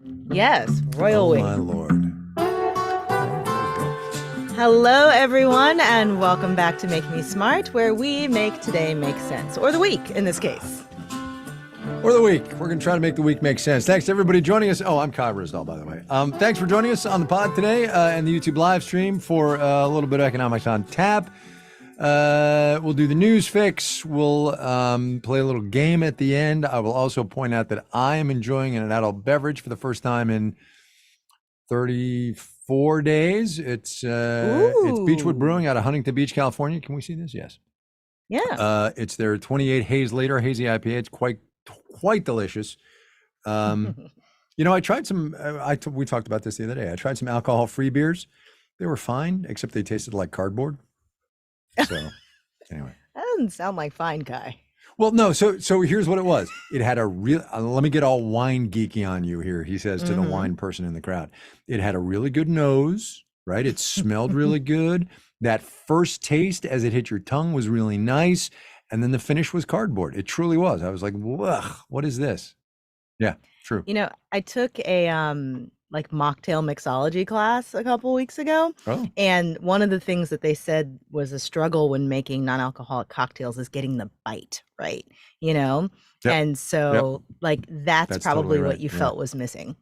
Yes, royal Oh my we. lord. Hello, everyone, and welcome back to Make Me Smart, where we make today make sense, or the week in this case. Or the week. We're going to try to make the week make sense. Thanks to everybody joining us. Oh, I'm Kyle Ryssdal, by the way. Thanks for joining us on the pod today and the YouTube live stream for a little bit of economics on tap. We'll do the news fix. We'll play a little game at the end. I will also point out that I am enjoying an adult beverage for the first time in 34 days. It's Beechwood Brewing out of Huntington Beach, California. Can we see this? Yes. Yeah. It's their 28 Haze Later Hazy IPA. It's quite delicious. I tried some. We talked about this the other day. I tried some alcohol-free beers. They were fine, except they tasted like cardboard. So, anyway, That doesn't sound like fine, Kai. well, no. So here's what it was. It had a real. Let me get all wine geeky on you here. He says to the wine person in the crowd. It had a really good nose, right? It smelled really good. That first taste as it hit your tongue was really nice. And then the finish was cardboard. It truly was. I was like, ugh, what is this? Yeah, true. I took a like mocktail mixology class a couple weeks ago, Oh, and one of the things that they said was a struggle when making non-alcoholic cocktails is getting the bite right, yep, and so like that's that's probably totally what right. you Yeah. felt was missing.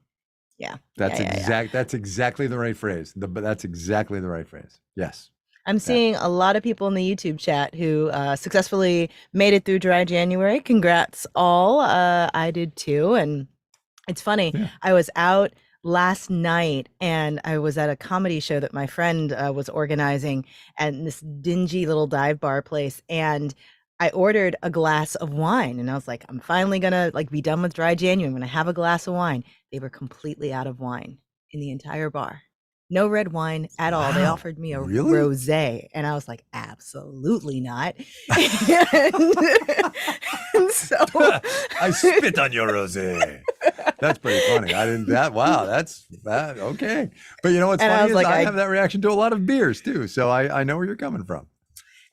Yeah. That's Yeah. That's exactly the right phrase. But that's exactly the right phrase. Yes. I'm That. seeing a lot of people in the YouTube chat who successfully made it through dry January. Congrats all. I did too. And it's funny. Yeah. I was out last night and I was at a comedy show that my friend was organizing at this dingy little dive bar place. And I ordered a glass of wine and I was like, I'm finally gonna like be done with dry January. I'm gonna have a glass of wine. They were completely out of wine in the entire bar. No red wine at all. They Wow. offered me a Really? rosé, and I was like, absolutely not. and so I spit on your rosé. That's pretty funny. I didn't that. Wow, that's that. Okay. But you know what's And I funny was is like, I I have that reaction to a lot of beers too. So I know where you're coming from.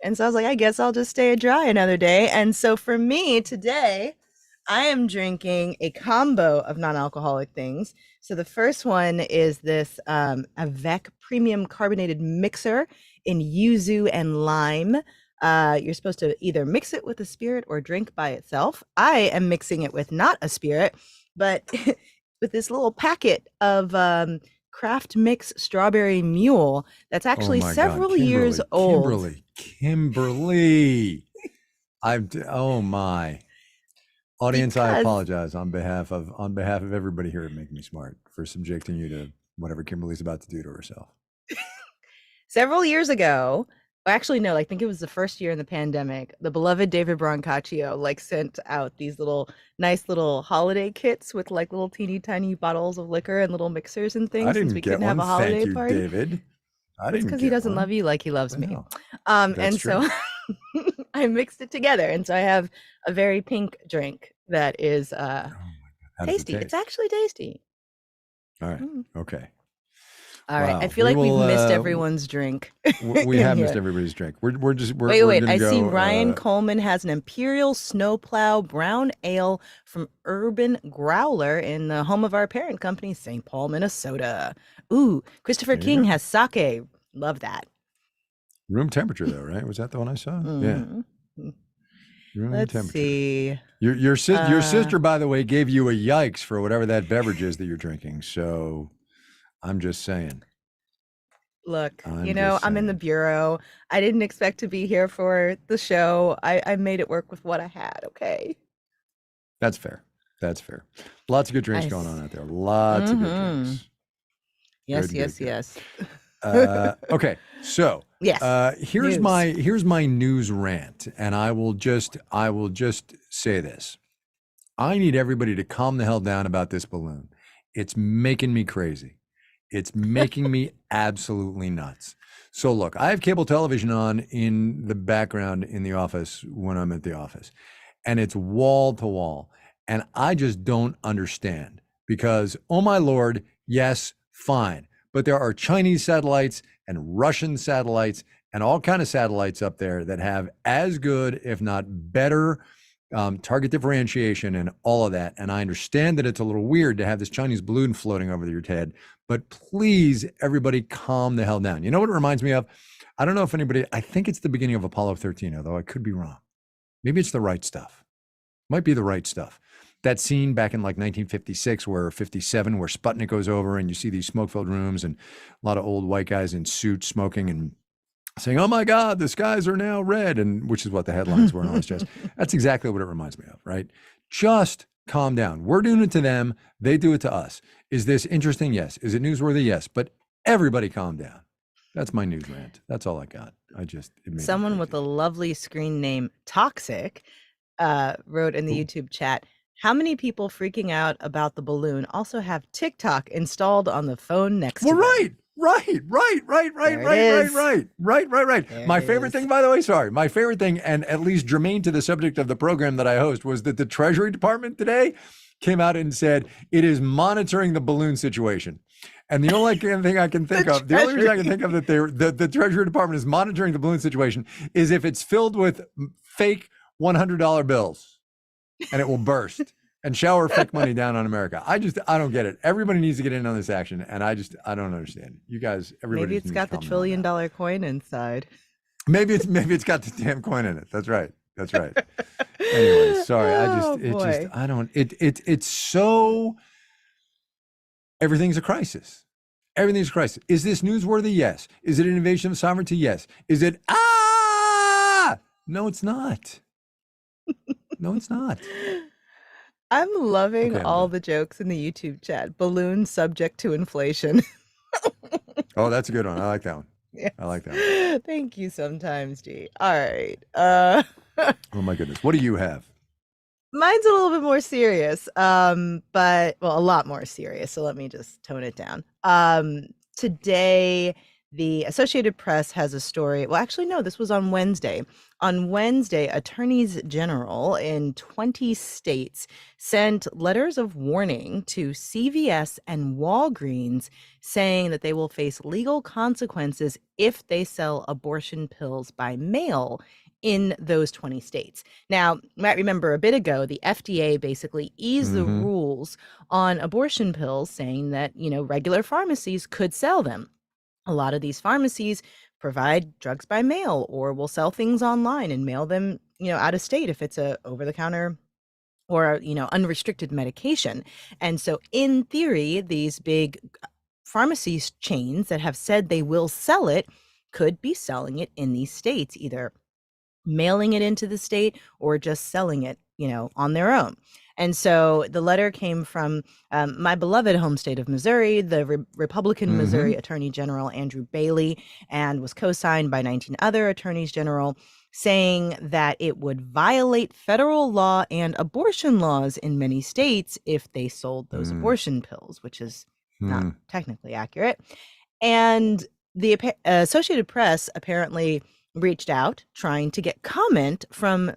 And so I was like, I guess I'll just stay dry another day. And so for me today, I am drinking a combo of non-alcoholic things. So the first one is this Avec premium carbonated mixer in yuzu and lime. You're supposed to either mix it with a spirit or drink by itself. I am mixing it with not a spirit, but with this little packet of craft mix strawberry mule that's actually Oh my several God. years old. Kimberly. Oh my. Audience, I Because apologize on behalf of everybody here at Make Me Smart for subjecting you to whatever Kimberly's about to do to herself. several years ago, actually no, I think it was the first year in the pandemic, the beloved David Brancaccio like sent out these nice little holiday kits with like little teeny tiny bottles of liquor and little mixers and I things since didn't we get couldn't have one. a holiday Thank you, party. David. I It's didn't because he get doesn't one. love you like he loves me. Well, And that's so true. I mixed it together. And so I have a very pink drink that is Oh my God. How does it tasty. It's taste? actually tasty. All right. Mm. Okay. All right. I Wow. feel We like we've will. missed everyone's drink We in have missed here. everybody's drink. We're Wait. gonna I see go. Ryan Coleman has an Imperial Snowplow Brown Ale from Urban Growler in the home of our parent company, St. Paul, Minnesota. Ooh, Christopher There you King go. has sake. Love that. Room temperature, though, right? Was that the one I saw? Yeah. Mhm. Room Let's temperature. see. Your sister, by the way, gave you a yikes for whatever that beverage is that you're drinking. So I'm just saying. Look, I'm just I'm in the saying. bureau. I didn't expect to be here for the show. I made it work with what I had. Okay. That's fair. That's fair. Lots of good drinks going on out there. Lots of good Mm-hmm. drinks. Yes, Good, yes, good, yes. good. Okay, so Yes. here's News. my news rant, and I will just say this. I need everybody to calm the hell down about this balloon. It's making me crazy. It's making me absolutely nuts. So look, I have cable television on in the background in the office when I'm at the office, and it's wall to wall. And I just don't understand because, oh my Lord, yes, fine. But there are Chinese satellites and Russian satellites and all kind of satellites up there that have as good, if not better, target differentiation and all of that. And I understand that it's a little weird to have this Chinese balloon floating over your head, but please, everybody calm the hell down. You know what it reminds me of? I don't know if anybody, I think it's the beginning of Apollo 13, although I could be wrong. Maybe it's The Right Stuff. Might be The Right Stuff. That scene back in like 1956 or 57 where Sputnik goes over and you see these smoke-filled rooms and a lot of old white guys in suits smoking and saying, "Oh my God, the skies are now red," and which is what the headlines were on his chest. That's exactly what it reminds me of, right? Just calm down. We're doing it to them. They do it to us. Is this interesting? Yes. Is it newsworthy? Yes. But everybody calm down. That's my news rant. That's all I got. Someone with a lovely screen name, Toxic, wrote in the YouTube chat, how many people freaking out about the balloon also have TikTok installed on the phone next to them? Right. My favorite thing, by the way, my favorite thing, and at least germane to the subject of the program that I host, was that the Treasury Department today came out and said it is monitoring the balloon situation. And the only thing I can think of, the only reason I can think of that the Treasury Department is monitoring the balloon situation is if it's filled with fake $100 bills and it will burst and shower fake money down on America. I don't get it. Everybody needs to get in on this action. And I don't understand. You guys, everybody. Maybe it's got the $1 trillion coin inside. Maybe it's got the damn coin in it. That's right. Anyway, sorry. It's so, everything's a crisis. Everything's a crisis. Is this newsworthy? Yes. Is it an invasion of sovereignty? Yes. Is it, no, it's not. No, it's not. I'm loving all the jokes in the YouTube chat. Balloon subject to inflation. Oh, that's a good one. I like that one. Yes. I like that one. Thank you sometimes, G. All right. Oh my goodness. What do you have? Mine's a little bit more serious, but a lot more serious. So let me just tone it down. Today, the Associated Press has a story. Well, actually, no, this was on Wednesday. On Wednesday, attorneys general in 20 states sent letters of warning to CVS and Walgreens saying that they will face legal consequences if they sell abortion pills by mail in those 20 states. Now, you might remember a bit ago, the FDA basically eased the rules on abortion pills, saying that, regular pharmacies could sell them. A lot of these pharmacies provide drugs by mail or will sell things online and mail them, out of state if it's a over-the-counter or, unrestricted medication. And so in theory, these big pharmacy chains that have said they will sell it could be selling it in these states, either mailing it into the state or just selling it, on their own. And so the letter came from my beloved home state of Missouri, the Republican Missouri Attorney General Andrew Bailey, and was co-signed by 19 other attorneys general, saying that it would violate federal law and abortion laws in many states if they sold those abortion pills, which is not technically accurate. And the Associated Press apparently reached out trying to get comment from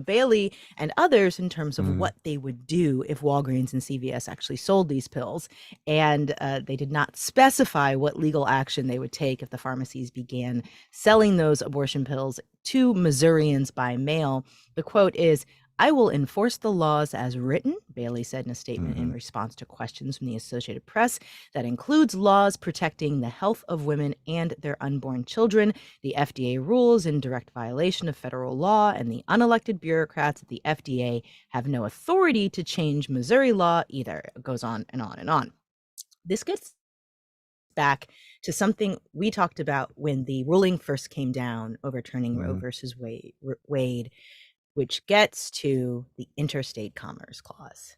Bailey and others in terms of what they would do if Walgreens and CVS actually sold these pills. And they did not specify what legal action they would take if the pharmacies began selling those abortion pills to Missourians by mail. The quote is, "I will enforce the laws as written," Bailey said in a statement in response to questions from the Associated Press. That includes laws protecting the health of women and their unborn children. The FDA rules in direct violation of federal law, and the unelected bureaucrats at the FDA have no authority to change Missouri law either. It goes on and on and on. This gets back to something we talked about when the ruling first came down, overturning Roe versus Wade, which gets to the interstate commerce clause,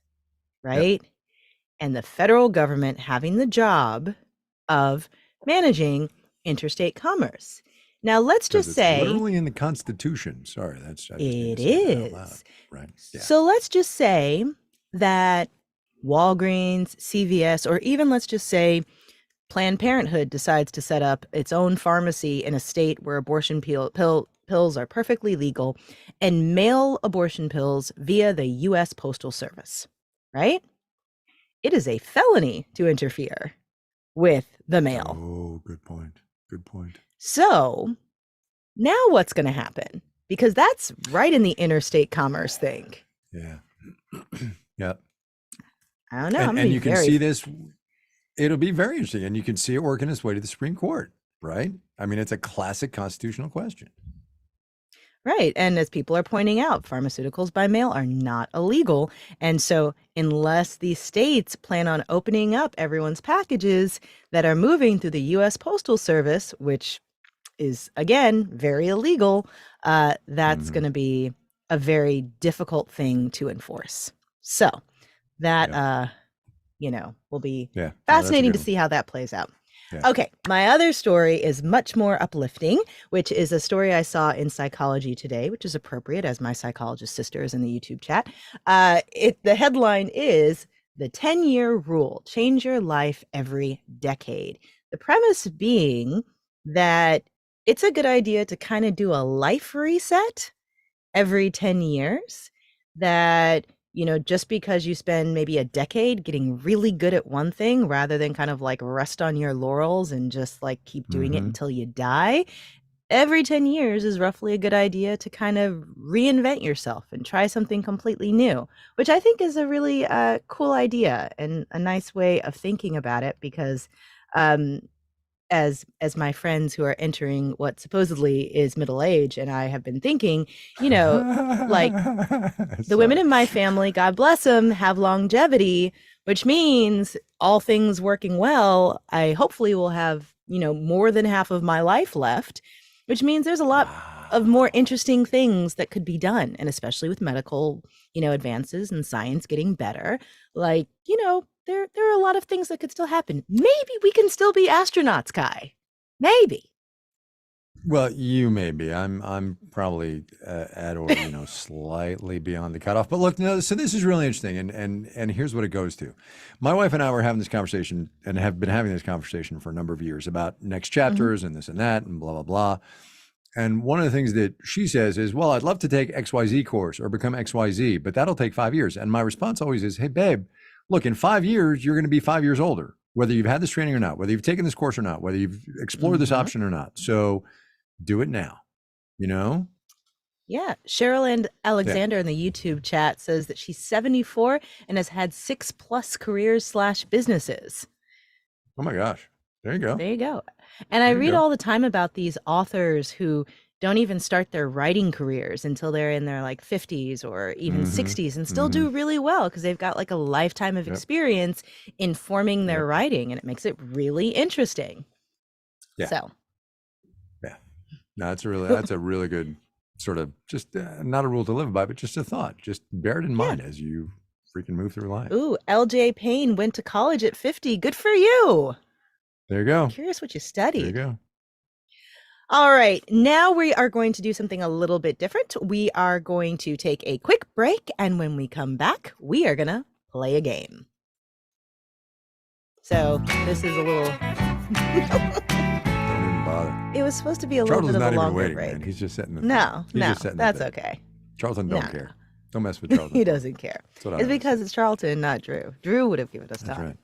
right? Yep. And the federal government having the job of managing interstate commerce. Now, let's just say it's literally in the Constitution. Sorry, it is. Right. Yeah. So let's just say that Walgreens, CVS, or even let's just say Planned Parenthood decides to set up its own pharmacy in a state where abortion pills are perfectly legal and mail abortion pills via the U.S. Postal Service, right? It is a felony to interfere with the mail. Oh, good point. Good point. So now what's going to happen? because that's right in the interstate commerce thing. Yeah. Yeah. I don't know. I'm gonna And be you can very see this, it'll be very interesting. And you can see it working its way to the Supreme Court, right? I mean, it's a classic constitutional question. right. And as people are pointing out, pharmaceuticals by mail are not illegal. And so, unless these states plan on opening up everyone's packages that are moving through the US Postal Service, which is, again, very illegal, that's Mhm. going to be a very difficult thing to enforce. So, that, Yep. will be Yeah. No, that's a fascinating good to one. see how that plays out. Yeah. Okay, my other story is much more uplifting, which is a story I saw in Psychology Today, which is appropriate as my psychologist sister is in the YouTube chat. The headline is "The 10-Year Rule: Change Your Life Every Decade." The premise being that it's a good idea to kind of do a life reset every 10 years, that just because you spend maybe a decade getting really good at one thing rather than kind of like rest on your laurels and just like keep doing it Mm-hmm. until you die, every 10 years is roughly a good idea to kind of reinvent yourself and try something completely new, which I think is a really cool idea and a nice way of thinking about it, because um, as my friends who are entering what supposedly is middle age and I have been thinking, like, the women Sorry. in my family, God bless them, have longevity, which means all things working well, I hopefully will have, more than half of my life left, which means there's a lot of more Wow. interesting things that could be done. And especially with medical, advances and science getting better, like, there are a lot of things that could still happen. Maybe we can still be astronauts, Kai. Maybe. Well, you may be. I'm probably at or slightly beyond the cutoff. But look, no. So this is really interesting, and here's what it goes to. My wife and I were having this conversation, and have been having this conversation for a number of years about next Mhm. chapters and this and that and blah blah blah. And one of the things that she says is, "Well, I'd love to take XYZ course or become XYZ, but that'll take 5 years." And my response always is, "Hey, babe, look, in 5 years you're going to be 5 years older, whether you've had this training or not, whether you've taken this course or not, whether you've explored this Mhm. option or not. So." Do it now, you know? Yeah, Cheryl and Yeah. Alexander in the YouTube chat says that she's 74 and has had 6+ careers/businesses. Oh my gosh. There you go. There you go. And I There you read go. all the time about these authors who don't even start their writing careers until they're in their like 50s or even Mhm. 60s and still Mhm. do really well because they've got like a lifetime of Yep. experience informing their Yep. writing, and it makes it really interesting. Yeah. So, Yeah. No, that's a really good sort of just not a rule to live by, but just a thought. Just bear it in yeah. mind as you freaking move through life. Ooh, LJ Payne went to college at 50. Good for you. There you go. Curious what you There you studied. go. All right, now we are going to do something a little bit different. We are going to take a quick break, and when we come back, we are going to play a game. So, this is a little. Don't even bother. It was supposed to be a little Charlton's bit of a not even longer waiting, man. break. He's just setting the thing. No, He's no, just setting the that's thing. okay. Charlton No, don't no. care. Don't mess with Charlton. He doesn't care. That's what I It's always because say. it's Charlton, not Drew. Drew would have given us That's time. right.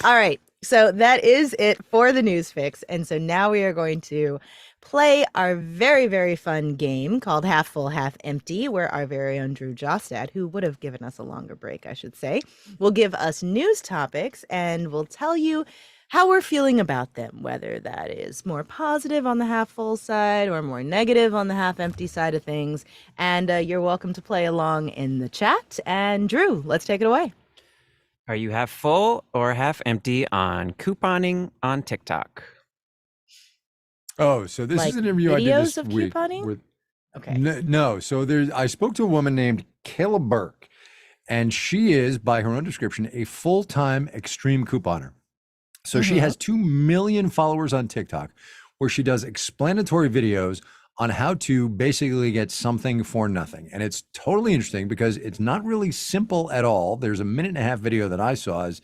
All right. So that is it for the news fix. And so now we are going to play our very, very fun game called Half Full, Half Empty, where our very own Drew Jostad, who would have given us a longer break, I should say, will give us news topics and will tell you how we're feeling about them, whether that is more positive on the half full side or more negative on the half empty side of things. And you're welcome to play along in the chat. And Drew, let's take it away. Are you half full or half empty on couponing on TikTok? Oh, so this Like is an interview I did videos this of week couponing? with Okay. no. So I spoke to a woman named Kayla Burke, and she is, by her own description, a full-time extreme couponer. So she has 2 million followers on TikTok, where she does explanatory videos on how to basically get something for nothing. And it's totally interesting because it's not really simple at all. There's a 1.5-minute video that I saw as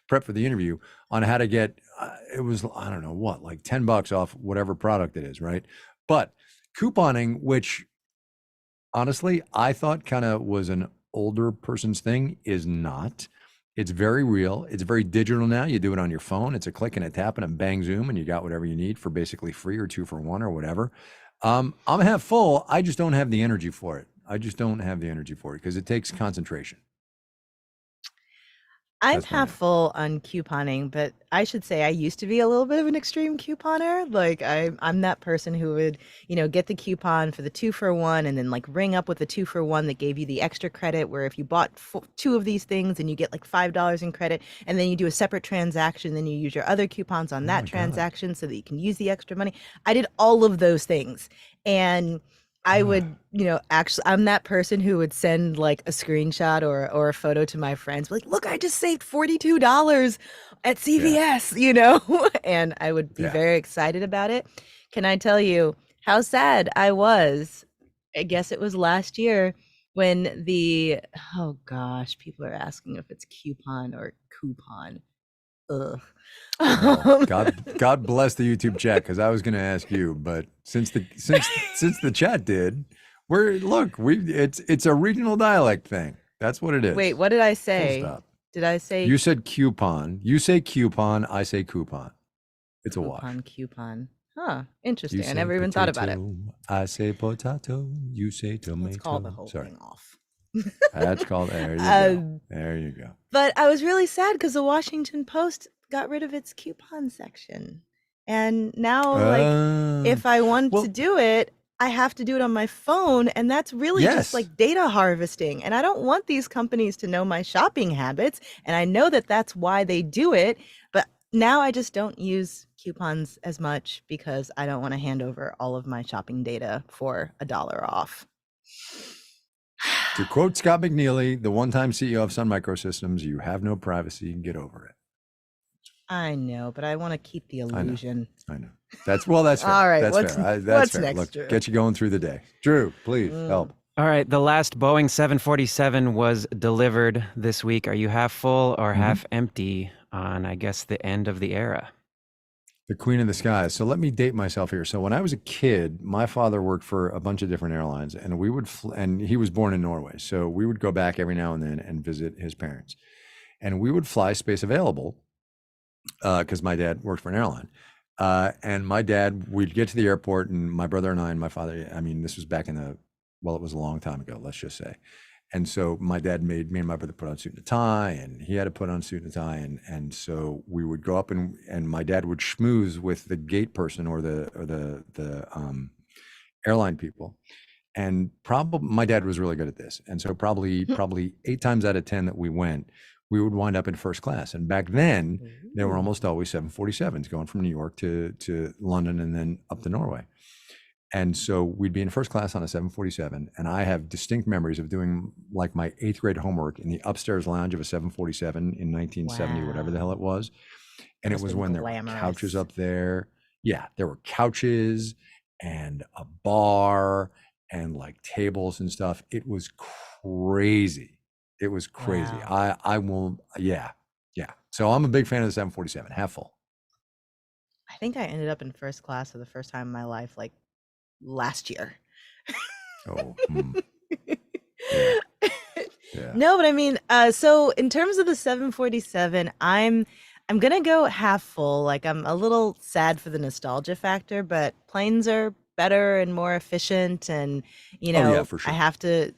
prep for the interview on how to get, it was, I don't know what, like $10 off whatever product it is, right? But couponing, which honestly, I thought kind of was an older person's thing, is not. It's very real. It's very digital now. You do it on your phone. It's a click and a tap and a bang zoom, and you got whatever you need for basically free or 2 for 1 or whatever. I'm half full. I just don't have the energy for it. I just don't have the energy for it because it takes concentration. I'm That's my half answer. full on couponing, but I should say I used to be a little bit of an extreme couponer. Like I'm that person who would, get the coupon for the 2 for 1 and then like ring up with the 2 for 1 that gave you the extra credit where if you bought two of these things and you get like $5 in credit and then you do a separate transaction, then you use your other coupons on Oh that my God. transaction so that you can use the extra money. I did all of those things. And I would, actually, I'm that person who would send like a screenshot or a photo to my friends, like, look, I just saved $42 at Yeah. CVS, and I would be Yeah. very excited about it. Can I tell you how sad I was? I guess it was last year when oh gosh, people are asking if it's coupon or coupon. Ugh. Well, Um, God bless the YouTube chat because I was going to ask you, but since the chat did, it's a regional dialect thing. That's what it is. Wait, what did I Full say? stop. Did I say You said coupon. You say coupon. I say coupon. It's a wash. coupon? Huh, interesting. You I say never even thought about it. potato. I say potato. You say tomato. Let's call the whole Sorry. thing off. That's called. There you go. Um, There you go. But I was really sad because the Washington Post got rid of its coupon section. And now, like, if I want to Well, do it, I have to do it on my phone. And that's really just yes. like data harvesting. And I don't want these companies to know my shopping habits. And I know that that's why they do it. But now I just don't use coupons as much because I don't want to hand over all of my shopping data for $1 off. To quote Scott McNeely, the one-time CEO of Sun Microsystems, you have no privacy. Get over it. I know, but I want to keep the illusion. I know. That's fair. All right, That's what's- fair. That's what's fair. next, Look, Drew? get you going through the day. Drew, please help. All right, the last Boeing 747 was delivered this week. Are you half full or half empty on, I guess, the end of the era? The Queen of the Skies. So let me date myself here. So when I was a kid, my father worked for a bunch of different airlines, and we would, and he was born in Norway. So we would go back every now and then and visit his parents, and we would fly space available because my dad worked for an airline. And my dad, we'd get to the airport, and my brother and I and my father. I mean, this was back in it was a long time ago, let's just say. And so my dad made me and my brother put on suit and a tie, and he had to put on suit and a tie. And so we would go up and my dad would schmooze with the gate person or the airline people. And probably my dad was really good at this. And so probably 8 times out of 10 that we went, we would wind up in first class. And back then there were almost always 747s going from New York to London and then up to Norway. And so we'd be in first class on a 747. And I have distinct memories of doing like my 8th grade homework in the upstairs lounge of a 747 in 1970, whatever the hell it was. And it was when there were couches up there. Yeah, there were couches and a bar and like tables and stuff. It was crazy. It was crazy. Wow. I will, yeah. So I'm a big fan of the 747, half full. I think I ended up in first class for the first time in my life, like last year. Oh, yeah. No, but I mean, so in terms of the 747, I'm gonna go half full. Like I'm a little sad for the nostalgia factor, but planes are better and more efficient, and yeah, for sure. I have to.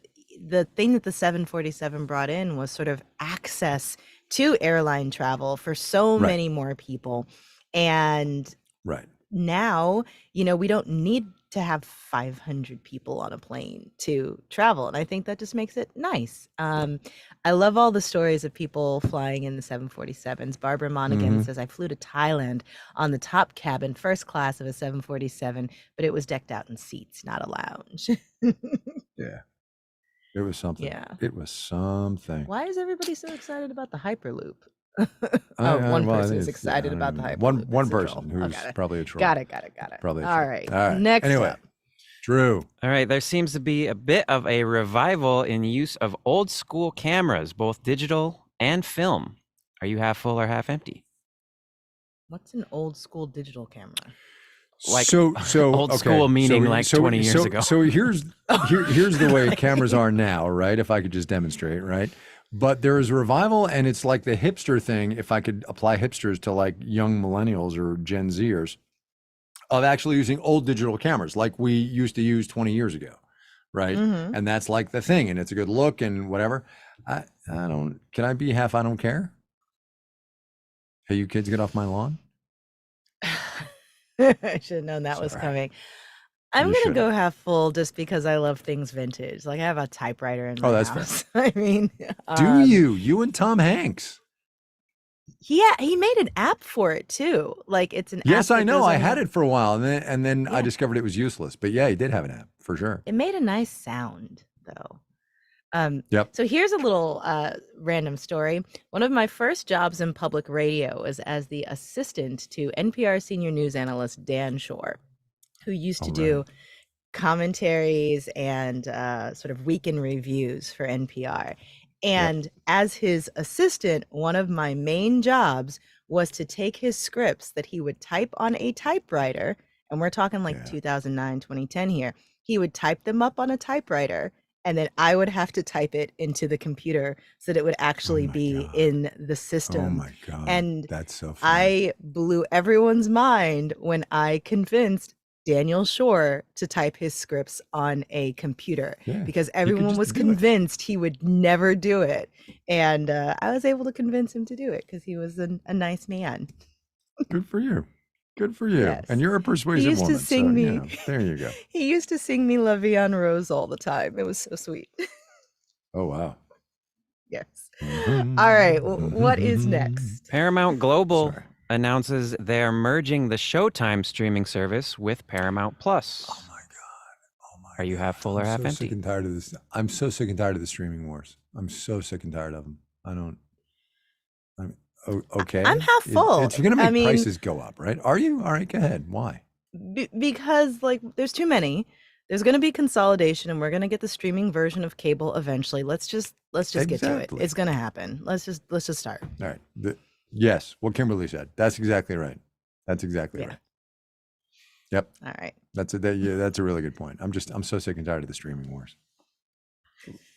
The thing that the 747 brought in was sort of access to airline travel for so Right. many more people, and Right. now we don't need to have 500 people on a plane to travel, and I think that just makes it nice. I love all the stories of people flying in the 747s. Barbara Monaghan says, I flew to Thailand on the top cabin first class of a 747, but it was decked out in seats, not a lounge. Yeah. It was something. Yeah. It was something. Why is everybody so excited about the Hyperloop? One person is excited about the Hyperloop. One It's a person troll. who's probably a troll. Got it. Probably a All troll. right. All right. Next Anyway, up. Drew. All right, there seems to be a bit of a revival in use of old school cameras, both digital and film. Are you half full or half empty? What's an old school digital camera? Like so old school meaning like 20 years ago. So here's the way cameras are now, right? If I could just demonstrate, right? But there is a revival, and it's like the hipster thing. If I could apply hipsters to like young millennials or Gen Zers, of actually using old digital cameras like we used to use 20 years ago, right? Mm-hmm. And that's like the thing, and it's a good look and whatever. I don't. Can I be half? I don't care. Hey, you kids, get off my lawn. I should have known that was Sorry. coming. I'm You gonna should go have. half full just because I love things vintage. Like I have a typewriter in Oh, my that's fair. house. I mean, Do you? You and Tom Hanks. yeah, he made an app for it too. Like it's an Yes, app I that know. goes I on had your- it for a while, and then I Yeah. discovered it was useless. But yeah, he did have an app for sure. It made a nice sound though. Yep. So here's a little random story. One of my first jobs in public radio was as the assistant to NPR senior news analyst Dan Shore, who used to All do right. commentaries and sort of weekend reviews for NPR. And as his assistant, one of my main jobs was to take his scripts that he would type on a typewriter, and we're talking like Yeah. 2009, 2010 here. He would type them up on a typewriter, and then I would have to type it into the computer so that it would actually my be God. in the Oh system. my God. And That's so funny. I blew everyone's mind when I convinced Daniel Shore to type his scripts on a computer Yeah, because you could everyone just was do it. convinced he would never do it. And I was able to convince him to do it because he was a nice man. Good for you. Good for you. Yes. And you're a He persuasive used woman. to sing so, me. you know, there you go. He used to sing me La Vie en Rose all the time. It was so sweet. Oh, wow. Yes. All right. What is next? Paramount Global Sorry. announces they're merging the Showtime streaming service with Paramount Plus. Oh my God. Oh my Are you half full or I'm half so empty? sick and tired of this. I'm so sick and tired of the streaming wars. I'm so sick and tired of them. Okay. I'm half full. It's going to I make mean- prices go up, right? Are you? All right, go ahead. Why? Because like there's too many. There's going to be consolidation, and we're going to get the streaming version of cable eventually. Let's just get to it. Exactly. It's going to happen. Let's just start. All right. Yes, what Kimberly said. That's exactly right. That's exactly Yeah. right. Yep. All right. That's a really good point. I'm so sick and tired of the streaming wars.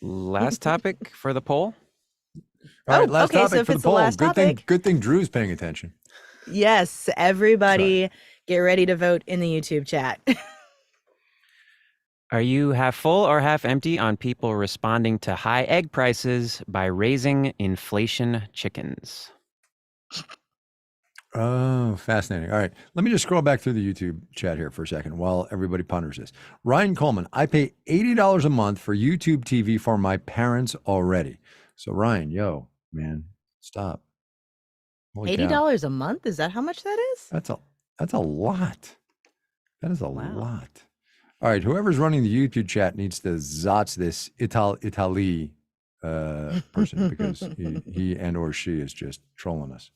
Last topic for the poll. All right, Oh, last okay, so topic if for the it's the poll. last topic- Good thing Drew's paying attention. Yes, everybody, get ready to vote in the YouTube chat. Are you half full or half empty on people responding to high egg prices by raising inflation chickens? Oh, fascinating. All right. Let me just scroll back through the YouTube chat here for a second while everybody ponders this. Ryan Coleman, I pay $80 a month for YouTube TV for my parents already. So Ryan, yo, man, stop. Holy cow. $80 a month? Is that how much that is? That's a lot. That is a Wow. lot. All right. Whoever's running the YouTube chat needs to zotz this Italy person because he and or she is just trolling us.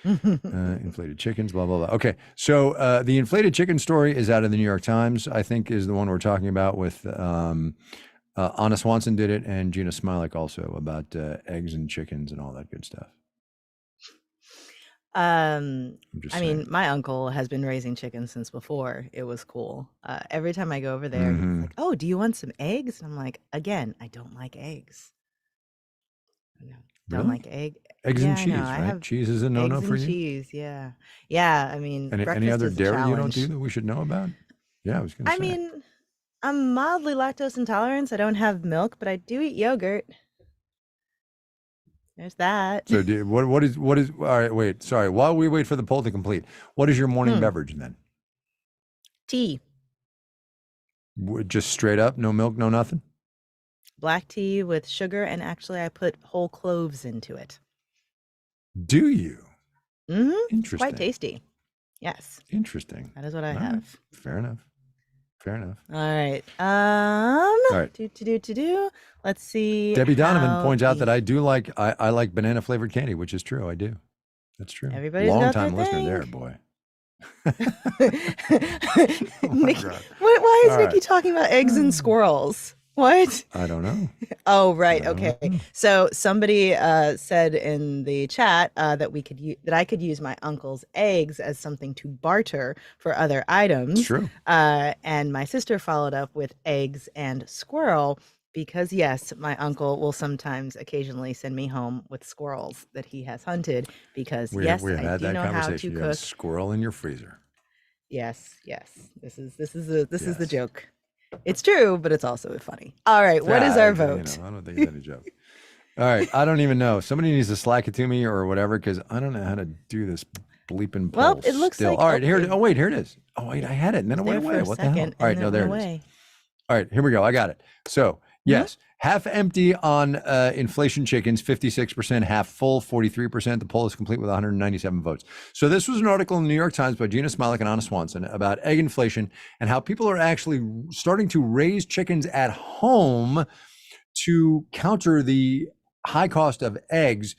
Inflated chickens, blah, blah, blah. Okay. So the inflated chicken story is out of the New York Times, I think is the one we're talking about with Anna Swanson did it and Gina Smilik also about eggs and chickens and all that good stuff. I'm just I saying. mean, my uncle has been raising chickens since before it was cool. Every time I go over there, Mhm. he's like, "Oh, do you want some eggs?" And I'm like, "Again, I don't like eggs. No, don't Really? like egg. Eggs Yeah, and I cheese, know, I right? have Cheese is a no-no eggs for and you? cheese. Yeah, yeah. I mean, Any breakfast other is a dairy you don't do challenge. that we should know about? Yeah, I was going to I say. mean, I'm mildly lactose intolerant. I don't have milk, but I do eat yogurt. There's that. So what is all right, wait, sorry. While we wait for the poll to complete, what is your morning beverage then? Tea, Just straight up, no milk, no nothing? black tea with sugar, and actually I put whole cloves into it. Do you? Mm-hmm. Interesting. Quite tasty. Yes, Interesting. that is what I All right. have. Fair enough. Fair enough. All right. All right. Do. Let's see. Debbie Donovan how points out the- that I like banana flavored candy, which is true. I do. That's true. Everybody's Long got their time listener there, thing. boy. Oh my Nick, God. why is All Nikki right. talking about eggs and squirrels? What? I don't know. Oh, right. I don't Okay. know. So somebody said in the chat that I could use my uncle's eggs as something to barter for other It's items. true. And my sister followed up with eggs and squirrel because yes, my uncle will occasionally send me home with squirrels that he has hunted because We yes, have I had do that know how to conversation. You have a cook. squirrel in your freezer. Yes, yes. This is the Yes. joke. It's true, but it's also funny. All right, what is our vote? I don't think it's any joke. All right, I don't even know. Somebody needs to slack it to me or whatever, because I don't know how to do this bleeping poll. Well, it looks still. like All right, here. okay. Oh wait, here it is. Oh wait, I had it, and then it went There away. for a What the hell? second, All right, and no, then it there went it is. away. All right, here we go. I got it. So yes, half empty on inflation chickens, 56%, half full, 43%. The poll is complete with 197 votes. So this was an article in the New York Times by Gina Smolik and Anna Swanson about egg inflation and how people are actually starting to raise chickens at home to counter the high cost of eggs.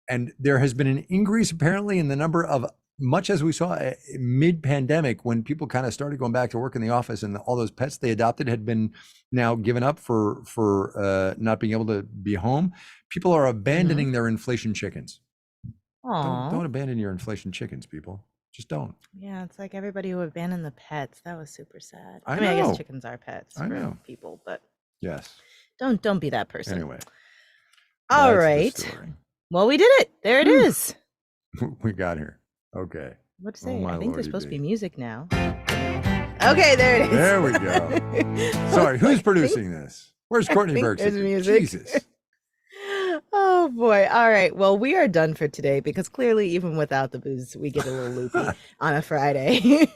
And there has been an increase apparently in the number of, much as we saw mid-pandemic when people kind of started going back to work in the office and all those pets they adopted had been now given up for not being able to be home. People are abandoning their inflation chickens. Don't abandon your inflation chickens, people. Just don't. Yeah, it's like everybody who abandoned the pets. That was super sad. I mean, I know. guess chickens are pets I for know. people, but Yes. don't be that person. Anyway. All that's the right. story. Well, we did it. There it is. We got here. Okay. What'd Oh, say? my I think there's lordy supposed to be bee. music now. Okay, there it is. There we go. Sorry, who's producing this? Where's Courtney think Bergson? there's music. Jesus. Oh boy. All right. Well, we are done for today because clearly even without the booze, we get a little loopy on a Friday.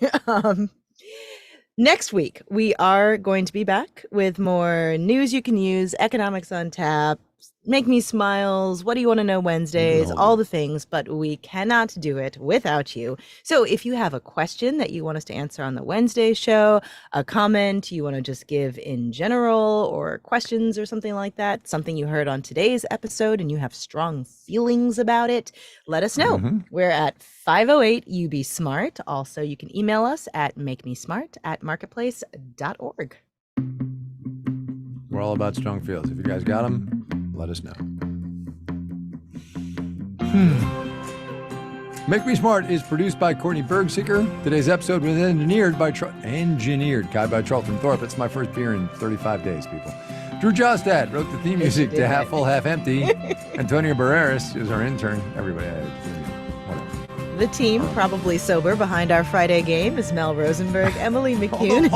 Next week, we are going to be back with more news you can use, economics on tap, make me smiles, what do you want to know Wednesdays, all the things, but we cannot do it without you. So if you have a question that you want us to answer on the Wednesday show, a comment you want to just give in general, or questions or something like that, something you heard on today's episode and you have strong feelings about it, let us know. We're at 508 UB Smart. Also, you can email us at makemesmart@marketplace.org. We're all about strong feels. If you guys got them, let us know. Make Me Smart is produced by Courtney Bergseeker. Today's episode was engineered by Charlton Thorpe. It's my first beer in 35 days, people. Drew Jostad wrote the theme music to Half Full, Half Empty. Antonio Barreras is our intern. Everybody, whatever. The team, probably sober, behind our Friday game is Mel Rosenberg, Emily McCune,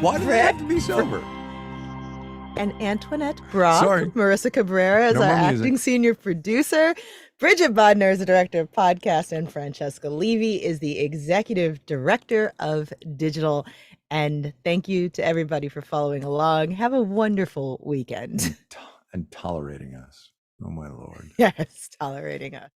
Why do they have to be sober? And Antoinette Brock. Sorry. Marissa Cabrera is our acting senior producer. Bridget Bodner is the director of podcast, and Francesca Levy is the executive director of digital. And thank you to everybody for following along. Have a wonderful weekend. And tolerating us. Oh, my Lord. Yes, tolerating us.